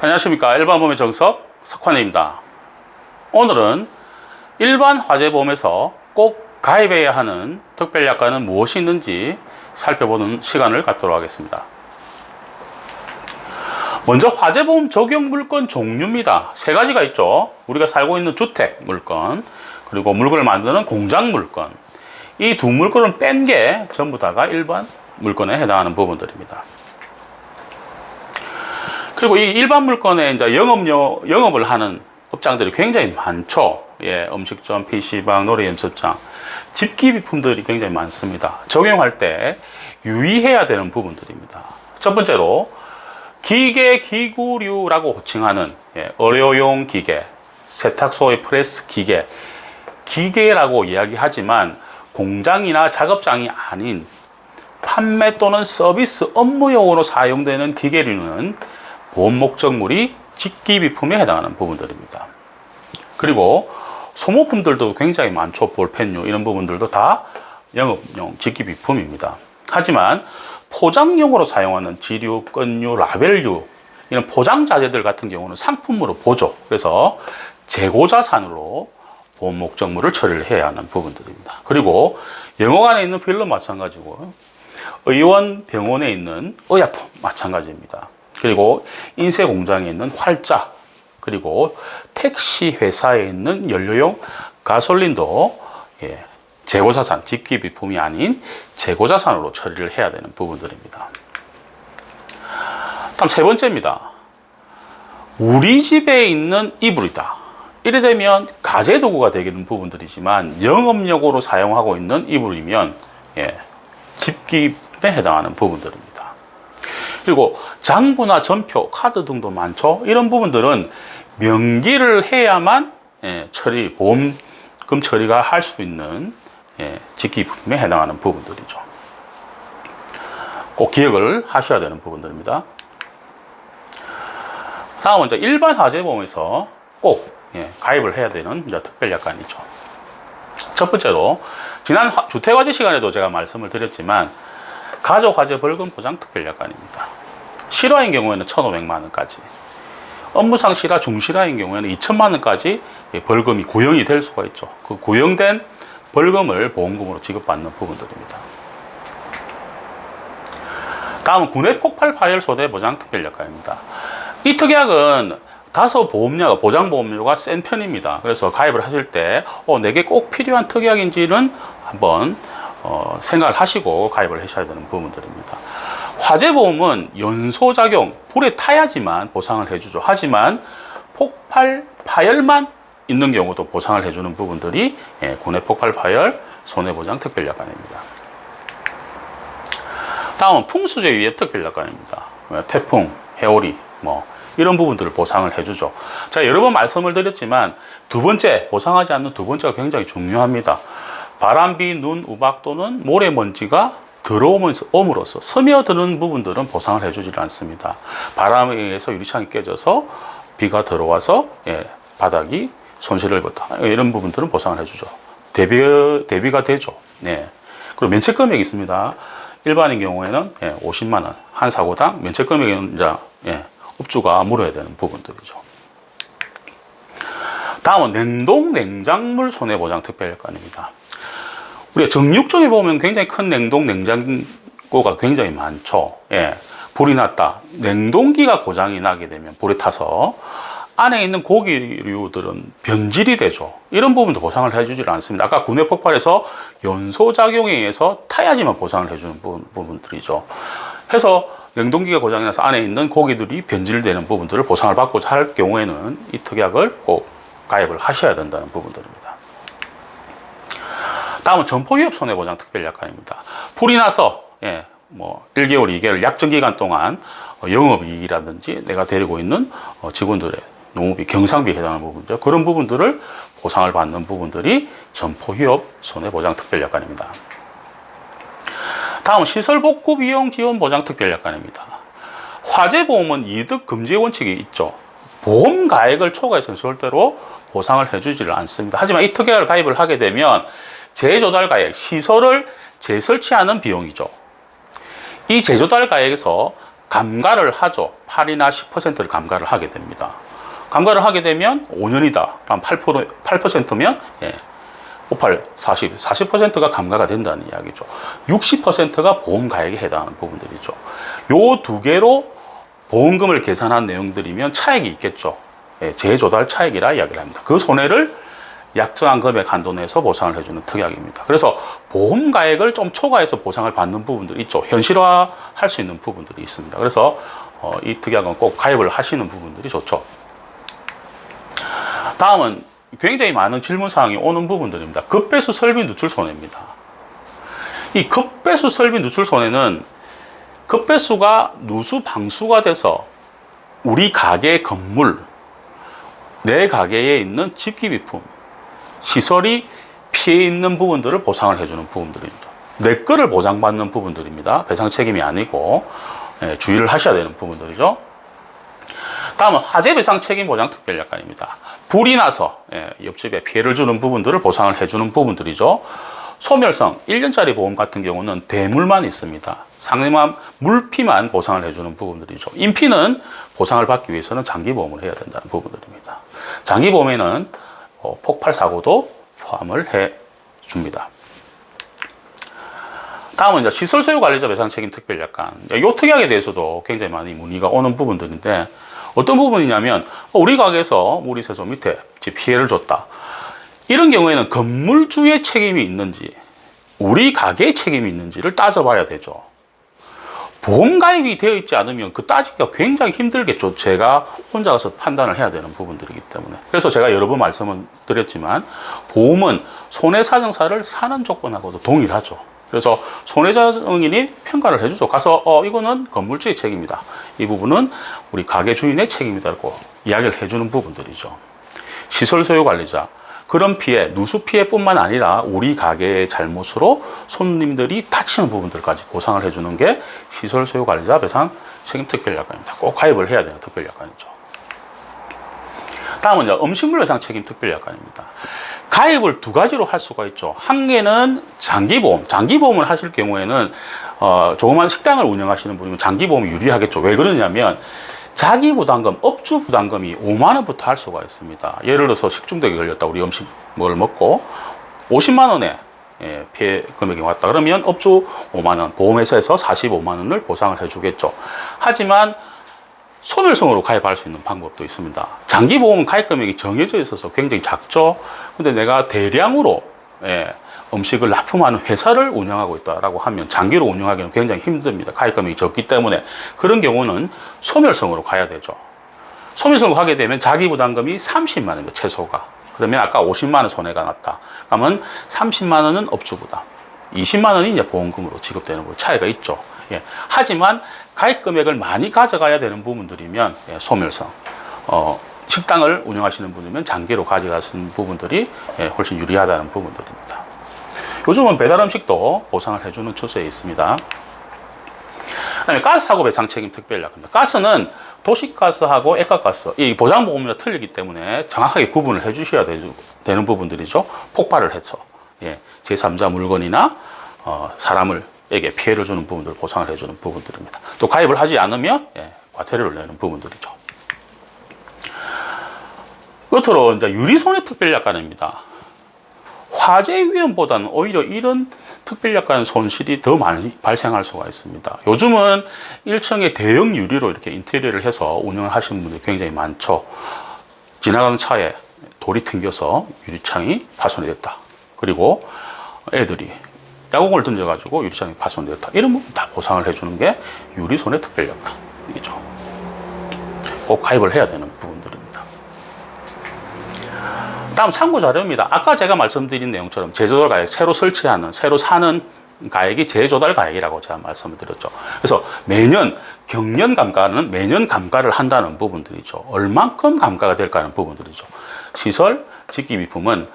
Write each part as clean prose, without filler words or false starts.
안녕하십니까. 일반보험의 정석 석환입니다. 오늘은 일반 화재보험에서 꼭 가입해야 하는 특별약관은 무엇이 있는지 살펴보는 시간을 갖도록 하겠습니다. 먼저 화재보험 적용 물건 종류입니다. 세 가지가 있죠. 우리가 살고 있는 주택 물건, 그리고 물건을 만드는 공장 물건. 이 두 물건을 뺀 게 전부 다가 일반 물건에 해당하는 부분들입니다. 그리고 이 일반 물건에 이제 영업을 하는 업장들이 굉장히 많죠. 예, 음식점, PC방, 노래연습장, 집기비품들이 굉장히 많습니다. 적용할 때 유의해야 되는 부분들입니다. 첫 번째로 기계, 기구류라고 호칭하는 의료용 기계, 세탁소의 프레스 기계, 기계라고 이야기하지만 공장이나 작업장이 아닌 판매 또는 서비스 업무용으로 사용되는 기계류는 보험 목적물이 직기비품에 해당하는 부분들입니다. 그리고 소모품들도 굉장히 많죠. 볼펜류 이런 부분들도 다 영업용 직기비품입니다. 하지만 포장용으로 사용하는 지류, 끈류, 라벨류 이런 포장자재들 같은 경우는 상품으로 보죠. 그래서 재고자산으로 보험 목적물을 처리를 해야 하는 부분들입니다. 그리고 영어관에 있는 필름 마찬가지고 의원 병원에 있는 의약품 마찬가지입니다. 그리고 인쇄 공장에 있는 활자, 그리고 택시 회사에 있는 연료용 가솔린도 재고자산, 직기비품이 아닌 재고자산으로 처리를 해야 되는 부분들입니다. 다음 세 번째입니다. 우리 집에 있는 이불이다. 이래 되면 가재도구가 되는 부분들이지만 영업용으로 사용하고 있는 이불이면 집기에 해당하는 부분들입니다. 그리고 장부나 전표, 카드 등도 많죠. 이런 부분들은 명기를 해야만 보험금 처리가 할 수 있는 직기비품에 해당하는 부분들이죠. 꼭 기억을 하셔야 되는 부분들입니다. 다음은 이제 일반 화재보험에서 꼭 가입을 해야 되는 특별약관이죠. 첫 번째로 지난 주택화재 시간에도 제가 말씀을 드렸지만 가족화재 벌금 보장 특별약관입니다. 실화인 경우에는 1,500만 원까지, 업무상 실화, 중실화인 경우에는 2,000만 원까지 벌금이 구형이 될 수가 있죠. 그 구형된 벌금을 보험금으로 지급받는 부분들입니다. 다음은 군의 폭발 파열 소대 보장 특별약관입니다. 이 특약은 다소 보장보험료가 센 편입니다. 그래서 가입을 하실 때 내게 꼭 필요한 특약인지는 한번 생각을 하시고 가입을 하셔야 되는 부분들입니다. 화재보험은 연소작용, 불에 타야지만 보상을 해주죠. 하지만 폭발, 파열만 있는 경우도 보상을 해주는 부분들이 군의 폭발, 파열, 손해보장 특별약관입니다. 다음은 풍수재 위협 특별약관입니다. 태풍, 해오리, 이런 부분들을 보상을 해주죠. 제가 여러 번 말씀을 드렸지만 두 번째, 보상하지 않는 두 번째가 굉장히 중요합니다. 바람, 비, 눈, 우박 또는 모래먼지가 들어옴으로써 스며드는 부분들은 보상을 해주지 않습니다. 바람에 의해서 유리창이 깨져서 비가 들어와서 바닥이 손실을 입었다. 이런 부분들은 보상을 해주죠. 대비가 되죠. 그리고 면책 금액이 있습니다. 일반인 경우에는 50만 원, 한 사고당 면책 금액은 이제 업주가 물어야 되는 부분들이죠. 다음은 냉동, 냉작물 손해보장 특별약관입니다. 우리가 정육 쪽에 보면 굉장히 큰 냉동, 냉장고가 굉장히 많죠. 불이 났다. 냉동기가 고장이 나게 되면 불에 타서 안에 있는 고기류들은 변질이 되죠. 이런 부분도 보상을 해주지 않습니다. 아까 군의 폭발에서 연소작용에 의해서 타야지만 보상을 해주는 부분들이죠. 해서 냉동기가 고장이 나서 안에 있는 고기들이 변질되는 부분들을 보상을 받고자 할 경우에는 이 특약을 꼭 가입을 하셔야 된다는 부분들입니다. 다음은 점포위협 손해보장 특별약관입니다. 불이 나서 1개월, 2개월 약정기간 동안 영업이익이라든지 내가 데리고 있는 직원들의 농업비, 경상비에 해당하는 부분이죠. 그런 부분들을 보상을 받는 부분들이 점포위협 손해보장 특별약관입니다. 다음 시설복구 비용 지원 보장 특별약관입니다. 화재보험은 이득 금지 원칙이 있죠. 보험 가액을 초과해서는 절대로 보상을 해주지를 않습니다. 하지만 이 특약을 가입을 하게 되면 재조달 가액, 시설을 재설치하는 비용이죠. 이 재조달 가액에서 감가를 하죠. 8이나 10%를 감가를 하게 됩니다. 감가를 하게 되면 5년이다. 그럼 8%면 58, 40%가 감가가 된다는 이야기죠. 60%가 보험 가액에 해당하는 부분들이죠. 요 두 개로 보험금을 계산한 내용들이면 차액이 있겠죠. 재조달 차액이라 이야기를 합니다. 그 손해를 약정한 금액 한도 내에서 보상을 해주는 특약입니다. 그래서 보험 가액을 좀 초과해서 보상을 받는 부분들이 있죠. 현실화할 수 있는 부분들이 있습니다. 그래서 이 특약은 꼭 가입을 하시는 부분들이 좋죠. 다음은 굉장히 많은 질문 사항이 오는 부분들입니다. 급배수 설비 누출 손해입니다. 이 급배수 설비 누출 손해는 급배수가 누수 방수가 돼서 우리 가게 건물, 내 가게에 있는 집기비품, 시설이 피해 있는 부분들을 보상을 해주는 부분들입니다. 내 거를 보장받는 부분들입니다. 배상 책임이 아니고 주의를 하셔야 되는 부분들이죠. 다음은 화재 배상 책임 보장 특별약관입니다. 불이 나서 옆집에 피해를 주는 부분들을 보상을 해주는 부분들이죠. 소멸성 1년짜리 보험 같은 경우는 대물만 있습니다. 상대만 물피만 보상을 해주는 부분들이죠. 인피는 보상을 받기 위해서는 장기보험을 해야 된다는 부분들입니다. 장기보험에는 폭발 사고도 포함을 해줍니다. 다음은 이제 시설 소유 관리자 배상 책임 특별약관. 이 특약에 대해서도 굉장히 많이 문의가 오는 부분들인데 어떤 부분이냐면 우리 가게에서 물이 새서 밑에 피해를 줬다. 이런 경우에는 건물주의 책임이 있는지 우리 가게의 책임이 있는지를 따져봐야 되죠. 보험 가입이 되어 있지 않으면 그 따지기가 굉장히 힘들겠죠. 제가 혼자 가서 판단을 해야 되는 부분들이기 때문에. 그래서 제가 여러 번 말씀을 드렸지만 보험은 손해사정사를 사는 조건하고도 동일하죠. 그래서 손해자 증인이 평가를 해주죠. 가서 이거는 건물주의 책임이다. 이 부분은 우리 가게 주인의 책임이다라고 이야기를 해주는 부분들이죠. 시설 소유 관리자. 그런 피해, 누수 피해뿐만 아니라 우리 가게의 잘못으로 손님들이 다치는 부분들까지 보상을 해주는 게 시설 소유 관리자 배상 책임 특별약관입니다. 꼭 가입을 해야 되는 특별약관이죠. 다음은 음식물 배상 책임 특별약관입니다. 가입을 두 가지로 할 수가 있죠. 한 개는 장기보험. 장기보험을 하실 경우에는 조그만 식당을 운영하시는 분이면 장기보험이 유리하겠죠. 왜 그러냐면 자기 부담금, 업주 부담금이 5만 원부터 할 수가 있습니다. 예를 들어서 식중독이 걸렸다. 우리 음식을 먹고 50만 원에 피해 금액이 왔다. 그러면 업주 5만 원, 보험회사에서 45만 원을 보상을 해주겠죠. 하지만 소멸성으로 가입할 수 있는 방법도 있습니다. 장기보험은 가입 금액이 정해져 있어서 굉장히 작죠. 근데 내가 대량으로 음식을 납품하는 회사를 운영하고 있다라고 하면 장기로 운영하기는 굉장히 힘듭니다. 가입 금액이 적기 때문에. 그런 경우는 소멸성으로 가야 되죠. 소멸성으로 가게 되면 자기 부담금이 30만 원입니다. 최소가. 그러면 아까 50만 원 손해가 났다. 그러면 30만 원은 업주 부담, 20만 원이 이제 보험금으로 지급되는 거 차이가 있죠. 하지만 가입 금액을 많이 가져가야 되는 부분들이면 소멸성. 식당을 운영하시는 분이면 장기로 가져가시는 부분들이 훨씬 유리하다는 부분들입니다. 요즘은 배달 음식도 보상을 해주는 추세에 있습니다. 그다음에 가스 사고 배상 책임 특별약관입니다. 가스는 도시가스하고 액가가스, 이 보장보험과 틀리기 때문에 정확하게 구분을 해주셔야 되는 부분들이죠. 폭발을 해서 제3자 물건이나 사람에게 피해를 주는 부분들을 보상을 해주는 부분들입니다. 또 가입을 하지 않으면 과태료를 내는 부분들이죠. 끝으로 이제 유리손해 특별약관입니다. 화재 위험보다는 오히려 이런 특별약관 손실이 더 많이 발생할 수가 있습니다. 요즘은 1층에 대형 유리로 이렇게 인테리어를 해서 운영을 하시는 분들이 굉장히 많죠. 지나가는 차에 돌이 튕겨서 유리창이 파손이 됐다. 그리고 애들이 야구공을 던져가지고 유리창이 파손됐다. 이런 부분 다 보상을 해주는 게 유리손해 특별약관이죠. 꼭 가입을 해야 되는 부분들입니다. 다음 참고 자료입니다. 아까 제가 말씀드린 내용처럼 재조달 가액, 새로 설치하는, 새로 사는 가액이 재조달 가액이라고 제가 말씀을 드렸죠. 그래서 매년 경년 감가는 매년 감가를 한다는 부분들이죠. 얼만큼 감가가 될까 하는 부분들이죠. 시설, 직기비품은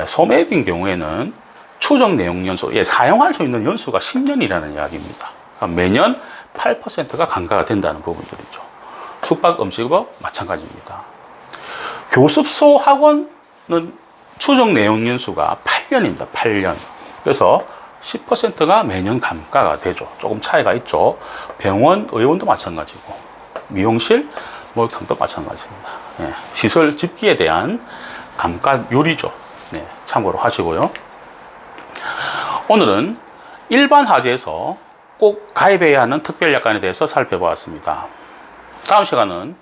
소매입인 경우에는 추정 내용 연수, 사용할 수 있는 연수가 10년이라는 이야기입니다. 그러니까 매년 8%가 감가가 된다는 부분들이죠. 숙박 음식업 마찬가지입니다. 교습소 학원은 추정 내용 연수가 8년입니다. 8년. 그래서 10%가 매년 감가가 되죠. 조금 차이가 있죠. 병원, 의원도 마찬가지고 미용실, 목욕탕도 마찬가지입니다. 예, 시설 집기에 대한 감가율이죠. 네, 참고로 하시고요. 오늘은 일반 화재에서 꼭 가입해야 하는 특별약관에 대해서 살펴보았습니다. 다음 시간은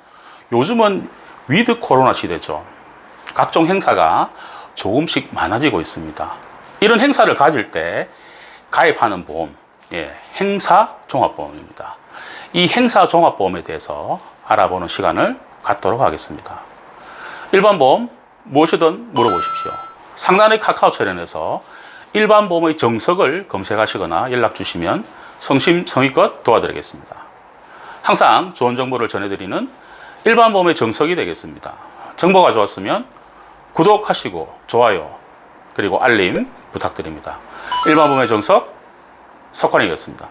요즘은 위드 코로나 시대죠. 각종 행사가 조금씩 많아지고 있습니다. 이런 행사를 가질 때 가입하는 보험, 행사 종합보험입니다. 이 행사 종합보험에 대해서 알아보는 시간을 갖도록 하겠습니다. 일반 보험 무엇이든 물어보십시오. 상단의 카카오 철연에서 일반 보험의 정석을 검색하시거나 연락 주시면 성심성의껏 도와드리겠습니다. 항상 좋은 정보를 전해드리는 일반 보험의 정석이 되겠습니다. 정보가 좋았으면 구독하시고 좋아요 그리고 알림 부탁드립니다. 일반 보험의 정석 석환이었습니다.